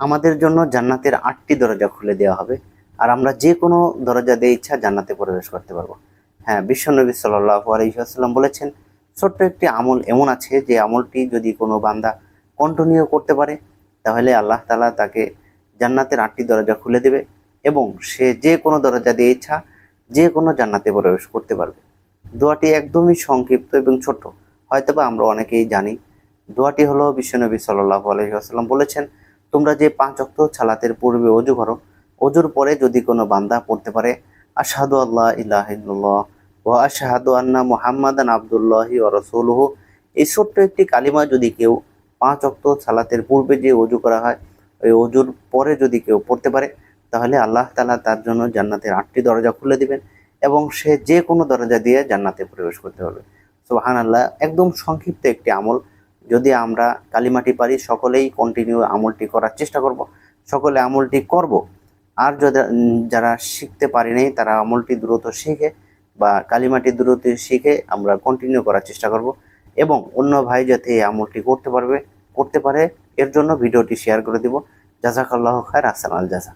আমাদের জন্য জান্নাতের 8টি দরজা খুলে দেওয়া হবে, আর আমরা যে কোনো দরজা দিয়ে ইচ্ছা জান্নাতে প্রবেশ করতে পারবো। হ্যাঁ, বিশ্বনবী সাল্লাল্লাহু আলাইহি ওয়াসাল্লাম বলেছেন, ছোট্ট একটি আমল এমন আছে যে আমলটি যদি কোনো বান্দা কন্টিনিউ করতে পারে, তাহলে আল্লাহ তাআলা তাকে জান্নাতের 8টি দরজা খুলে দেবে এবং সে যে কোনো দরজা দিয়ে ইচ্ছা যে কোনো জান্নাতে প্রবেশ করতে পারবে। দোয়াটি একদমই সংক্ষিপ্ত এবং ছোট, হয়তোবা আমরা অনেকেই জানি। দোয়াটি হলো, বিশ্বনবী সাল্লাল্লাহু আলাইহি ওয়াসাল্লাম বলেছেন, তোমরা যে 5 ওয়াক্ত সালাতের পূর্বে ওযু করো, ওযুর পরে যদি কোনো বান্দা পড়তে পারে আশহাদু আল্লা ইলাহা ইল্লাল্লাহ ওয়া আশহাদু আন্না মুহাম্মাদান আবদুল্লাহি ওয়া রাসূলুহু, এই ছোট্ট একটি কালিমা যদি কেউ 5 ওয়াক্ত সালাতের পূর্বে যে ওযু করা হয়, ওই ওযুর পরে যদি কেউ পড়তে পারে, তাহলে আল্লাহ তাআলা তার জন্য জান্নাতের 8টি দরজা খুলে দিবেন এবং সে যে কোনো দরজা দিয়ে জান্নাতে প্রবেশ করতে পারবে। সুবহানাল্লাহ। একদম সংক্ষিপ্ত একটি আমল, যদি আমরা কালিমাটি পারি সকলেই কন্টিনিউ আমলটি করার চেষ্টা করব, সকলে আমলটি করব। আর যদি যারা শিখতে পারি নাই তারা আমলটি দ্রুত শিখে বা কালিমাটি দ্রুত শিখে আমরা কন্টিনিউ করার চেষ্টা করব এবং অন্য ভাই যাতে এই আমলটি করতে পারে এর জন্য ভিডিওটি শেয়ার করে দিব। জাযাকাল্লাহু খায়র, আহসানাল জাযা।